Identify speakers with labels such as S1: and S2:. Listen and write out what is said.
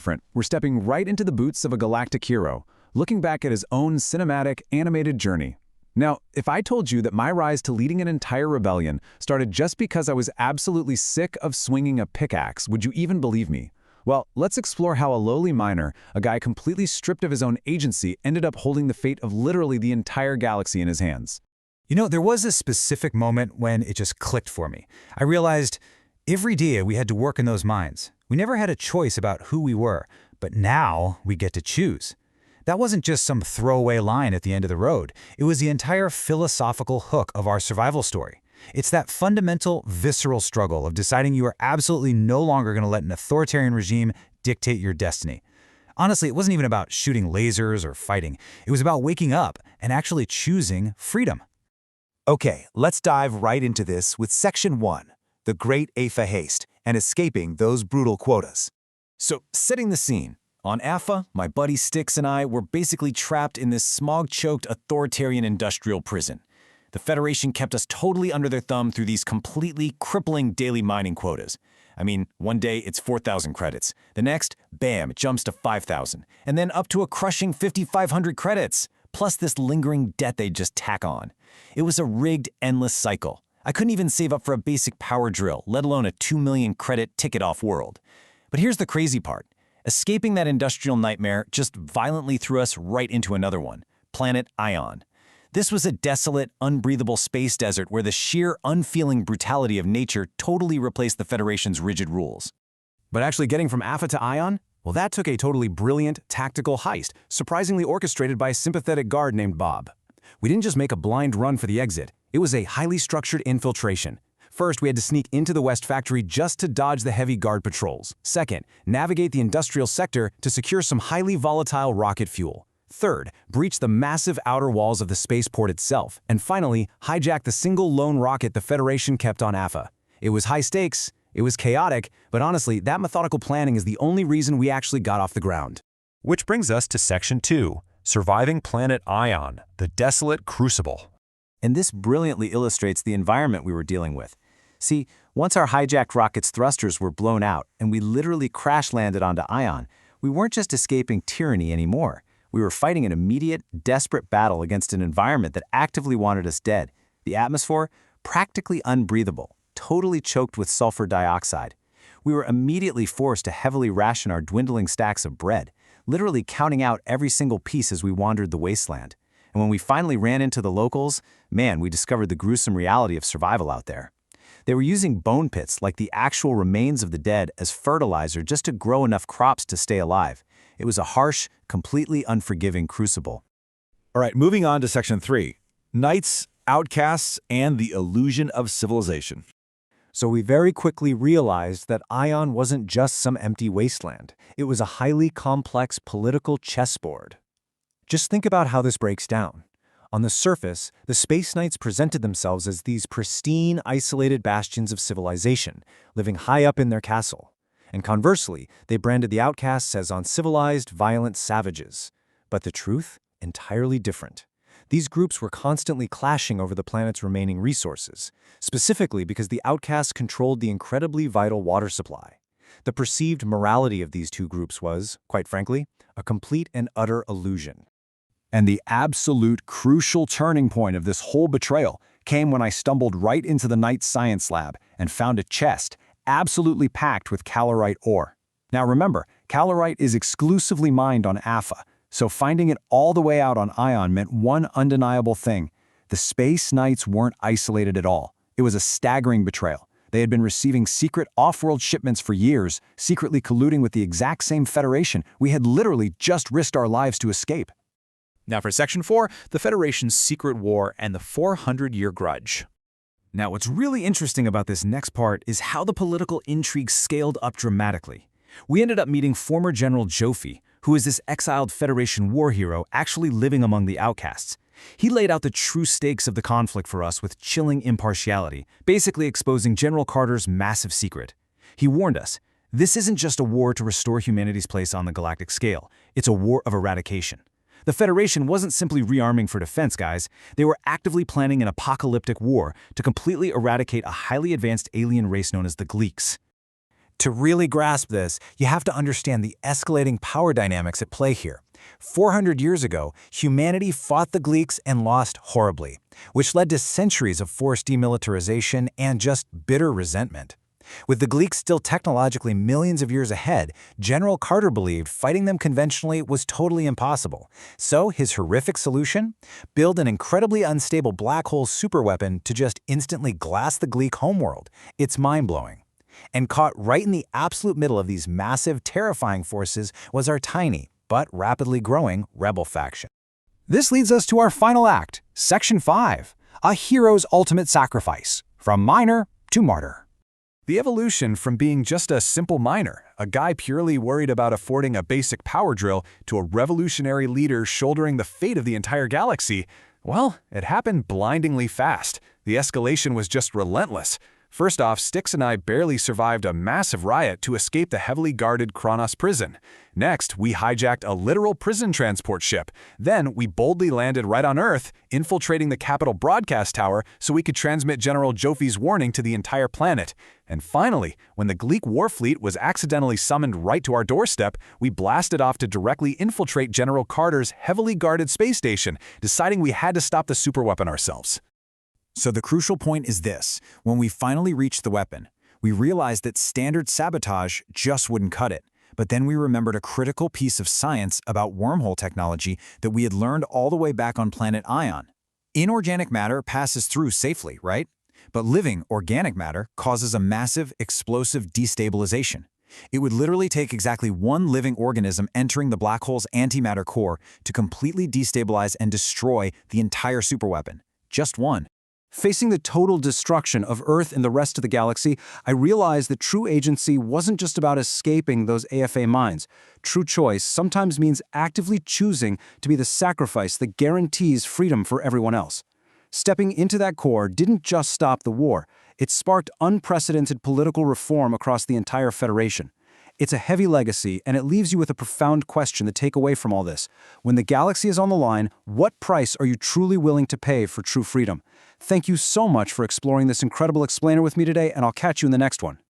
S1: different. We're stepping right into the boots of a galactic hero, looking back at his own cinematic, animated journey. Now, if I told you that my rise to leading an entire rebellion started just because I was absolutely sick of swinging a pickaxe, would you even believe me? Well, let's explore how a lowly miner, a guy completely stripped of his own agency, ended up holding the fate of literally the entire galaxy in his hands.
S2: You know, there was a specific moment when it just clicked for me. I realized every day we had to work in those mines. We never had a choice about who we were, but now we get to choose. That wasn't just some throwaway line at the end of the road. It was the entire philosophical hook of our survival story. It's that fundamental, visceral struggle of deciding you are absolutely no longer going to let an authoritarian regime dictate your destiny. Honestly, it wasn't even about shooting lasers or fighting. It was about waking up and actually choosing freedom.
S3: Okay, let's dive right into this with Section 1, the Great AFA Haste, and escaping those brutal quotas. So, setting the scene. On AFA, my buddy Styx and I were basically trapped in this smog-choked authoritarian industrial prison. The Federation kept us totally under their thumb through these completely crippling daily mining quotas. I mean, one day it's 4,000 credits. The next, bam, it jumps to 5,000. And then up to a crushing 5,500 credits, plus this lingering debt they just tack on. It was a rigged, endless cycle. I couldn't even save up for a basic power drill, let alone a 2 million credit ticket off world. But here's the crazy part. Escaping that industrial nightmare just violently threw us right into another one, planet Ion. This was a desolate, unbreathable space desert where the sheer, unfeeling brutality of nature totally replaced the Federation's rigid rules.
S1: But actually getting from AFA to Ion? Well, that took a totally brilliant, tactical heist, surprisingly orchestrated by a sympathetic guard named Bob. We didn't just make a blind run for the exit. It was a highly structured infiltration. First, we had to sneak into the West Factory just to dodge the heavy guard patrols. Second, navigate the industrial sector to secure some highly volatile rocket fuel. Third, breach the massive outer walls of the spaceport itself. And finally, hijack the single lone rocket the Federation kept on AFA. It was high stakes, it was chaotic, but honestly, that methodical planning is the only reason we actually got off the ground.
S4: Which brings us to Section 2, Surviving Planet Ion, the Desolate Crucible.
S3: And this brilliantly illustrates the environment we were dealing with. See, once our hijacked rocket's thrusters were blown out and we literally crash-landed onto Ion, we weren't just escaping tyranny anymore. We were fighting an immediate, desperate battle against an environment that actively wanted us dead. The atmosphere, practically unbreathable, totally choked with sulfur dioxide. We were immediately forced to heavily ration our dwindling stacks of bread, literally counting out every single piece as we wandered the wasteland. And when we finally ran into the locals, man, we discovered the gruesome reality of survival out there. They were using bone pits, like the actual remains of the dead, as fertilizer just to grow enough crops to stay alive. It was a harsh, completely unforgiving crucible.
S5: All right, moving on to Section 3, Knights, Outcasts, and the Illusion of Civilization.
S6: So we very quickly realized that Ion wasn't just some empty wasteland. It was a highly complex political chessboard. Just think about how this breaks down. On the surface, the Space Knights presented themselves as these pristine, isolated bastions of civilization, living high up in their castle. And conversely, they branded the outcasts as uncivilized, violent savages. But the truth? Entirely different. These groups were constantly clashing over the planet's remaining resources, specifically because the outcasts controlled the incredibly vital water supply. The perceived morality of these two groups was, quite frankly, a complete and utter illusion.
S1: And the absolute crucial turning point of this whole betrayal came when I stumbled right into the Knights Science Lab and found a chest absolutely packed with calorite ore. Now remember, calorite is exclusively mined on AFA, so finding it all the way out on Ion meant one undeniable thing. The Space Knights weren't isolated at all. It was a staggering betrayal. They had been receiving secret off-world shipments for years, secretly colluding with the exact same Federation we had literally just risked our lives to escape.
S4: Now for Section 4, the Federation's Secret War and the 400-Year Grudge.
S1: Now, what's really interesting about this next part is how the political intrigue scaled up dramatically. We ended up meeting former General Joffy, who is this exiled Federation war hero actually living among the outcasts. He laid out the true stakes of the conflict for us with chilling impartiality, basically exposing General Carter's massive secret. He warned us, this isn't just a war to restore humanity's place on the galactic scale, it's a war of eradication. The Federation wasn't simply rearming for defense, guys. They were actively planning an apocalyptic war to completely eradicate a highly advanced alien race known as the Gleeks.
S6: To really grasp this, you have to understand the escalating power dynamics at play here. 400 years ago, humanity fought the Greeks and lost horribly, which led to centuries of forced demilitarization and just bitter resentment. With the Greeks still technologically millions of years ahead, General Carter believed fighting them conventionally was totally impossible. So his horrific solution? Build an incredibly unstable black hole superweapon to just instantly glass the Greek homeworld. It's mind-blowing. And caught right in the absolute middle of these massive, terrifying forces was our tiny, but rapidly growing rebel faction.
S1: This leads us to our final act, Section 5, A Hero's Ultimate Sacrifice, From Miner to Martyr. The evolution from being just a simple miner, a guy purely worried about affording a basic power drill, to a revolutionary leader shouldering the fate of the entire galaxy, well, it happened blindingly fast. The escalation was just relentless. First off, Styx and I barely survived a massive riot to escape the heavily guarded Kronos prison. Next, we hijacked a literal prison transport ship. Then, we boldly landed right on Earth, infiltrating the Capitol broadcast tower so we could transmit General Joffe's warning to the entire planet. And finally, when the Greek war fleet was accidentally summoned right to our doorstep, we blasted off to directly infiltrate General Carter's heavily guarded space station, deciding we had to stop the superweapon ourselves.
S3: So the crucial point is this: when we finally reached the weapon, we realized that standard sabotage just wouldn't cut it. But then we remembered a critical piece of science about wormhole technology that we had learned all the way back on planet Ion. Inorganic matter passes through safely, right? But living organic matter causes a massive, explosive destabilization. It would literally take exactly one living organism entering the black hole's antimatter core to completely destabilize and destroy the entire superweapon. Just one.
S1: Facing the total destruction of Earth and the rest of the galaxy, I realized that true agency wasn't just about escaping those AFA mines. True choice sometimes means actively choosing to be the sacrifice that guarantees freedom for everyone else. Stepping into that core didn't just stop the war, it sparked unprecedented political reform across the entire Federation. It's a heavy legacy, and it leaves you with a profound question to take away from all this. When the galaxy is on the line, what price are you truly willing to pay for true freedom? Thank you so much for exploring this incredible explainer with me today, and I'll catch you in the next one.